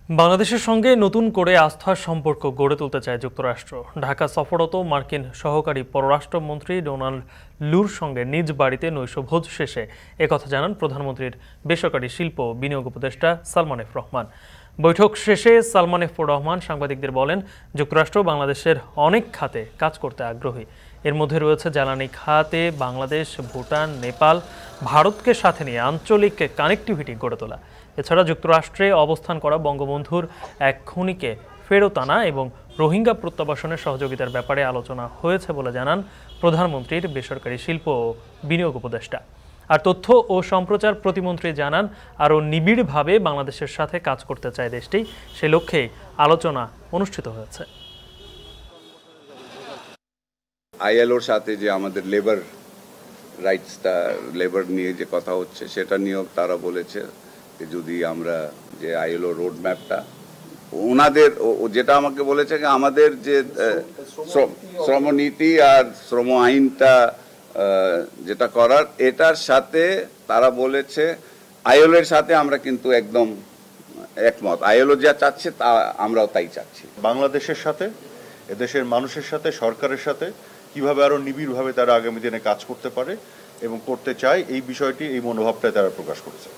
বাংলাদেশের সঙ্গে নতুন করে আস্থার সম্পর্ক গড়ে তুলতে চায় যুক্তরাষ্ট্র। ঢাকা সফররত মার্কিন সহকারী পররাষ্ট্রমন্ত্রী ডোনাল্ড লুর সঙ্গে নিজ বাড়িতে নৈশভোজ শেষে একথা জানান প্রধানমন্ত্রীর বেসরকারি শিল্প বিনিয়োগ উপদেষ্টা সালমান এফ রহমান। বৈঠক শেষে সালমান এফ রহমান সাংবাদিকদের বলেন, যুক্তরাষ্ট্র বাংলাদেশের অনেক খাতে কাজ করতে আগ্রহী। এর মধ্যে রয়েছে জ্বালানি খাতে বাংলাদেশ, ভুটান, নেপাল, ভারতকে সাথে নিয়ে আঞ্চলিক কানেক্টিভিটি গড়ে তোলা। এছাড়া যুক্তরাষ্ট্রে অবস্থান করা বঙ্গবন্ধুর এক খুনিকে ফেরত আনা এবং রোহিঙ্গা প্রত্যাবাসনের সহযোগিতার ব্যাপারে আলোচনা হয়েছে বলে জানান প্রধানমন্ত্রীর বেসরকারি শিল্প ও বিনিয়োগ উপদেষ্টা। আর তথ্য ও সম্প্রচার প্রতিমন্ত্রী জানান, আরও নিবিড়ভাবে বাংলাদেশের সাথে কাজ করতে চায় দেশটি। সে লক্ষ্যেই আলোচনা অনুষ্ঠিত হয়েছে। আইএলওর সাথে যে আমাদের লেবার রাইটসটা, লেবার নিয়ে যে কথা হচ্ছে সেটা নিয়েও তারা বলেছে যদি আমরা যে আইএলও রোড ম্যাপটা ওনাদের যেটা আমাকে বলেছে আমাদের যে শ্রমনীতি আর শ্রম আইনটা যেটা করার এটার সাথে তারা বলেছে আইএলওর সাথে আমরা কিন্তু একদম একমত। আইএলও যা চাচ্ছে তা আমরাও তাই চাচ্ছি। বাংলাদেশের সাথে, এদেশের মানুষের সাথে, সরকারের সাথে কিভাবে আরো নিবিড়ভাবে তারা আগামী দিনে কাজ করতে পারে এবং করতে চায়, এই বিষয়টি, এই মনোভাবটাই তারা প্রকাশ করেছে।